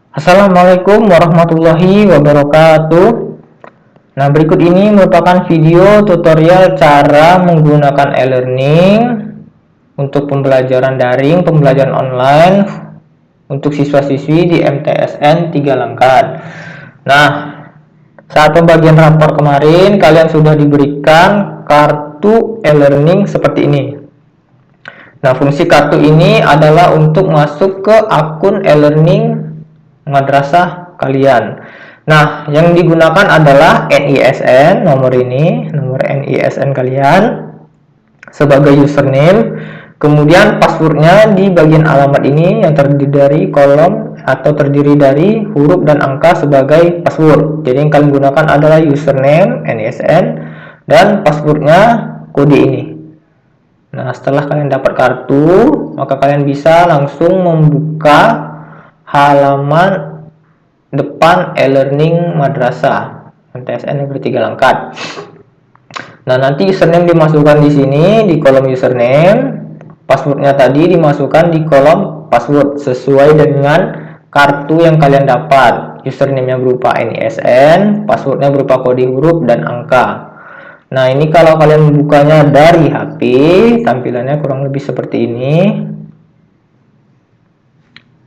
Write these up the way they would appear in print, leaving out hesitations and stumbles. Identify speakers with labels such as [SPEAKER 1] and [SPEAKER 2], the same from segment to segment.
[SPEAKER 1] Assalamualaikum warahmatullahi wabarakatuh. Nah, berikut ini merupakan video tutorial cara menggunakan e-learning untuk pembelajaran daring, pembelajaran online untuk siswa-siswi di MTSN 3 Langkat. Nah, saat pembagian rapor kemarin, kalian sudah diberikan kartu e-learning seperti ini. Nah, fungsi kartu ini adalah untuk masuk ke akun e-learning madrasah kalian. Nah, yang digunakan adalah NISN, nomor ini, nomor NISN kalian sebagai username. Kemudian passwordnya di bagian alamat ini yang terdiri dari kolom atau terdiri dari huruf dan angka sebagai password. Jadi yang kalian gunakan adalah username NISN dan passwordnya kode ini. Nah, setelah kalian dapat kartu, maka kalian bisa langsung membuka halaman depan e-learning madrasah MTSN Negeri 3 Langkat. Nah, nanti username dimasukkan di sini di kolom username, passwordnya tadi dimasukkan di kolom password sesuai dengan kartu yang kalian dapat. Username-nya berupa NISN, passwordnya berupa kode huruf dan angka. Nah, ini kalau kalian membukanya dari HP, tampilannya kurang lebih seperti ini.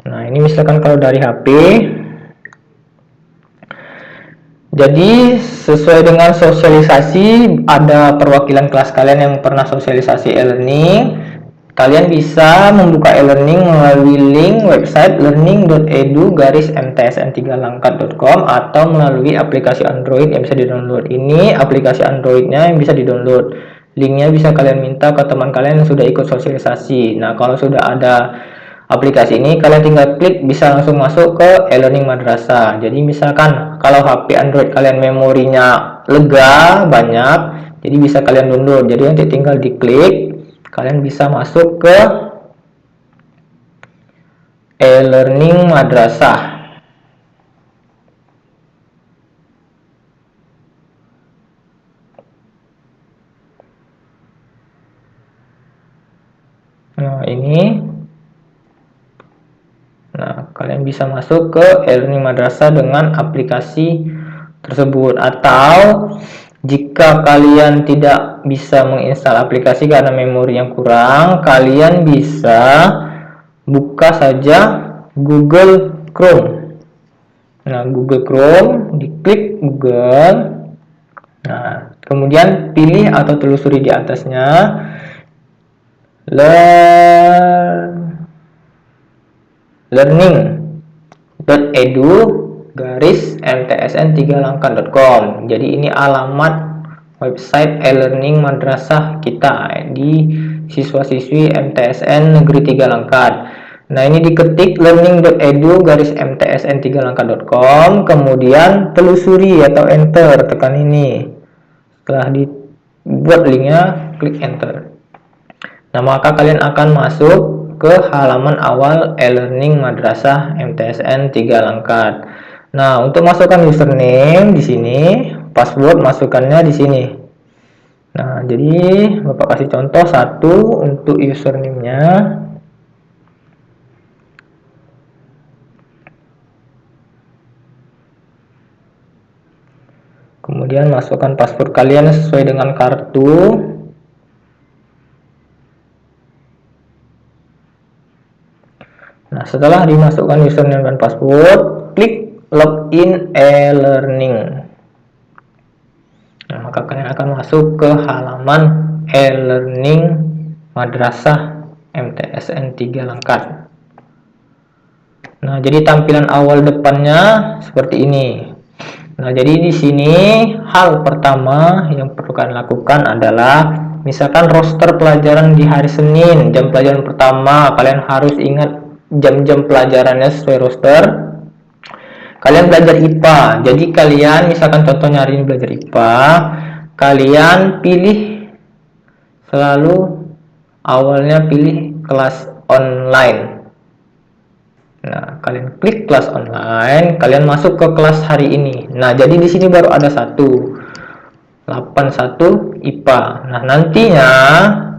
[SPEAKER 1] Nah, ini misalkan kalau dari HP. Jadi sesuai dengan sosialisasi, ada perwakilan kelas kalian yang pernah sosialisasi e-learning, kalian bisa membuka e-learning melalui link website learning.edu-mtsn3langkat.com atau melalui aplikasi Android yang bisa di-download. Ini aplikasi Androidnya yang bisa di-download. Linknya bisa kalian minta ke teman kalian yang sudah ikut sosialisasi. Nah, kalau sudah ada aplikasi ini, kalian tinggal klik bisa langsung masuk ke e-learning madrasah. Jadi misalkan kalau HP Android kalian memorinya lega banyak, jadi bisa kalian download. Jadi nanti tinggal diklik, kalian bisa masuk ke e-learning madrasah. Nah, ini. Nah, kalian bisa masuk ke e-learning madrasah dengan aplikasi tersebut. Atau jika kalian tidak bisa menginstal aplikasi karena memori yang kurang, kalian bisa buka saja Google Chrome. Nah, Google Chrome, diklik Google. Nah, kemudian pilih atau telusuri di atasnya learning.edu-mtsn3langkat.com. Jadi ini alamat website e-learning madrasah kita di siswa-siswi MTSN Negeri 3 Langkat. Nah, ini diketik learning.edu-mtsn3langkat.com, kemudian telusuri atau enter, tekan ini. Setelah dibuat linknya, klik enter. Nah, maka kalian akan masuk ke halaman awal e-learning madrasah MTSN 3 Langkat. Nah, untuk masukkan username di sini, password masukkannya di sini. Nah, jadi Bapak kasih contoh satu untuk username-nya. Kemudian masukkan password kalian sesuai dengan kartu. Nah, setelah dimasukkan username dan password, klik login e-learning. Nah, maka kalian akan masuk ke halaman e-learning madrasah MTSN 3 Langkat. Nah, jadi tampilan awal depannya seperti ini. Nah, jadi di sini hal pertama yang perlu kalian lakukan adalah misalkan roster pelajaran di hari Senin, jam pelajaran pertama, kalian harus ingat jam-jam pelajarannya sesuai roster. Kalian belajar IPA, jadi kalian misalkan contohnya hari ini belajar IPA, kalian pilih selalu awalnya pilih kelas online. Nah, kalian klik kelas online, kalian masuk ke kelas hari ini. Nah, jadi di sini baru ada 81 IPA. Nah, nantinya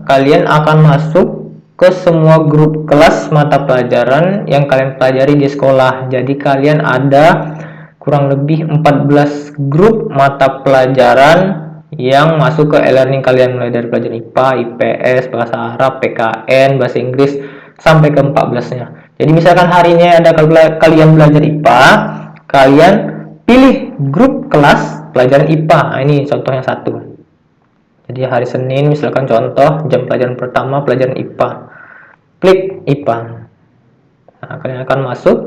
[SPEAKER 1] kalian akan masuk ke semua grup kelas mata pelajaran yang kalian pelajari di sekolah. Jadi kalian ada kurang lebih 14 grup mata pelajaran yang masuk ke e-learning kalian, mulai dari pelajaran IPA, IPS, bahasa Arab, PKN, bahasa Inggris, sampai ke 14-nya. Jadi misalkan hari ini ada kalian belajar IPA, kalian pilih grup kelas pelajaran IPA. Nah, ini contohnya satu. Jadi hari Senin misalkan contoh jam pelajaran pertama pelajaran IPA. Klik IPA. Nah, kalian akan masuk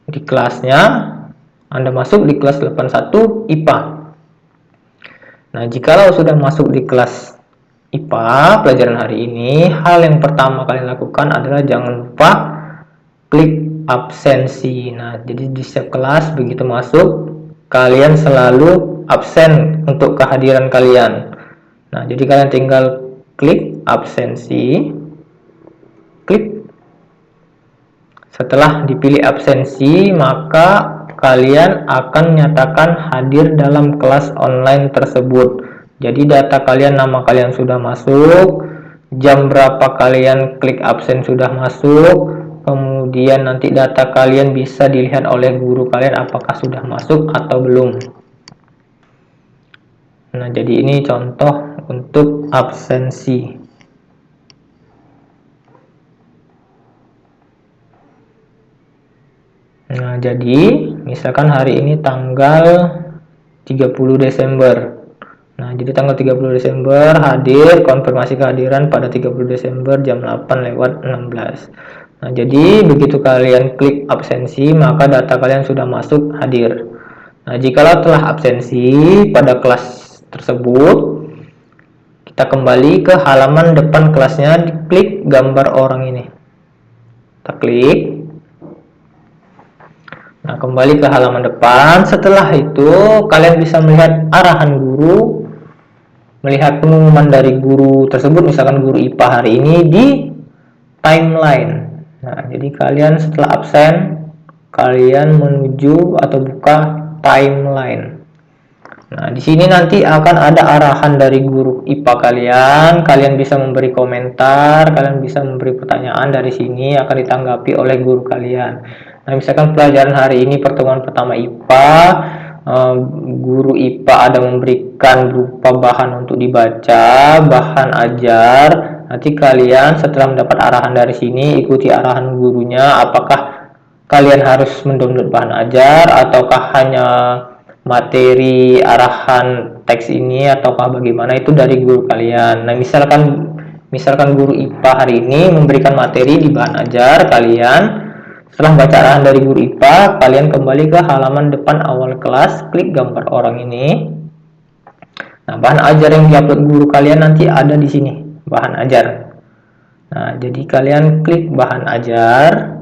[SPEAKER 1] di kelasnya. Anda masuk di kelas 81 IPA. Nah, jikalau sudah masuk di kelas IPA pelajaran hari ini, hal yang pertama kalian lakukan adalah jangan lupa klik absensi. Nah, jadi di setiap kelas begitu masuk, kalian selalu absen untuk kehadiran kalian. Nah, jadi kalian tinggal klik absensi, klik. Setelah dipilih absensi, maka kalian akan menyatakan hadir dalam kelas online tersebut. Jadi data kalian, nama kalian sudah masuk, jam berapa kalian klik absen sudah masuk, kemudian nanti data kalian bisa dilihat oleh guru kalian apakah sudah masuk atau belum. Nah, jadi ini contoh untuk absensi. Nah, jadi misalkan hari ini tanggal 30 Desember. Nah, jadi tanggal 30 Desember hadir, konfirmasi kehadiran pada 30 Desember jam 8:16. Nah, jadi begitu kalian klik absensi, maka data kalian sudah masuk hadir. Nah, jikalau telah absensi pada kelas tersebut, kita kembali ke halaman depan kelasnya, klik gambar orang ini. Kita klik. Nah, kembali ke halaman depan. Setelah itu, kalian bisa melihat arahan guru, melihat pengumuman dari guru tersebut, misalkan guru IPA hari ini di timeline. Nah, jadi kalian setelah absen, kalian menuju atau buka timeline. Nah, di sini nanti akan ada arahan dari guru IPA kalian. Kalian bisa memberi komentar, kalian bisa memberi pertanyaan, dari sini akan ditanggapi oleh guru kalian. Nah, misalkan pelajaran hari ini pertemuan pertama IPA, guru IPA ada memberikan berupa bahan untuk dibaca, bahan ajar. Nanti kalian setelah mendapat arahan dari sini, ikuti arahan gurunya. Apakah kalian harus mendownload bahan ajar, ataukah hanya materi arahan teks ini, ataukah bagaimana, itu dari guru kalian. Nah, misalkan guru IPA hari ini memberikan materi di bahan ajar, kalian setelah baca arahan dari guru IPA, kalian kembali ke halaman depan awal kelas, klik gambar orang ini. Nah, bahan ajar yang diupload guru kalian nanti ada di sini, bahan ajar. Nah, jadi kalian klik bahan ajar.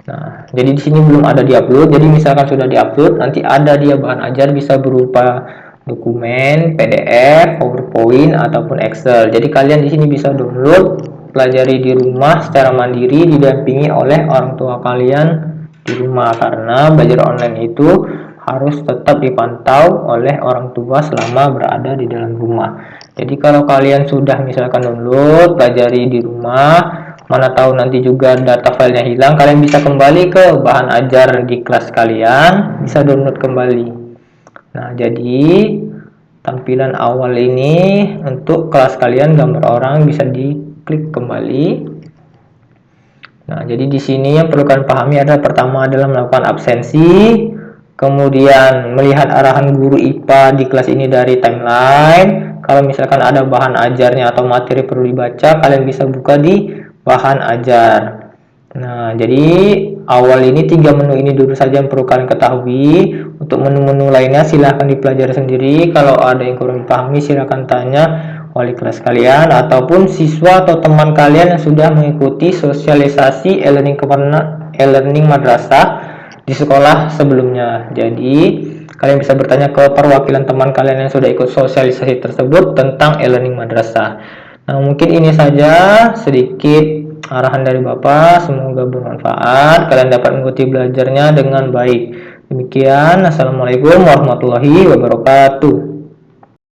[SPEAKER 1] Nah, jadi di sini belum ada diupload. Jadi misalkan sudah diupload, nanti ada dia bahan ajar, bisa berupa dokumen, PDF, PowerPoint ataupun Excel. Jadi kalian di sini bisa download, pelajari di rumah secara mandiri, didampingi oleh orang tua kalian di rumah, karena belajar online itu harus tetap dipantau oleh orang tua selama berada di dalam rumah. Jadi kalau kalian sudah misalkan download, pelajari di rumah, mana tahu nanti juga data filenya hilang, kalian bisa kembali ke bahan ajar di kelas kalian, bisa download kembali. Nah, jadi tampilan awal ini untuk kelas kalian, gambar orang bisa diklik kembali. Nah, jadi di sini yang perlu kalian pahami adalah pertama adalah melakukan absensi, kemudian melihat arahan guru IPA di kelas ini dari timeline. Kalau misalkan ada bahan ajarnya atau materi perlu dibaca, kalian bisa buka di bahan ajar. Nah, jadi awal ini 3 menu ini dulu saja yang perlu kalian ketahui. Untuk menu-menu lainnya silahkan dipelajari sendiri. Kalau ada yang kurang dipahami, silahkan tanya wali kelas kalian ataupun siswa atau teman kalian yang sudah mengikuti sosialisasi e-learning madrasah di sekolah sebelumnya. Jadi kalian bisa bertanya ke perwakilan teman kalian yang sudah ikut sosialisasi tersebut tentang e-learning madrasah. Nah, mungkin ini saja sedikit arahan dari Bapak, semoga bermanfaat, kalian dapat mengikuti belajarnya dengan baik. Demikian, Assalamualaikum warahmatullahi wabarakatuh.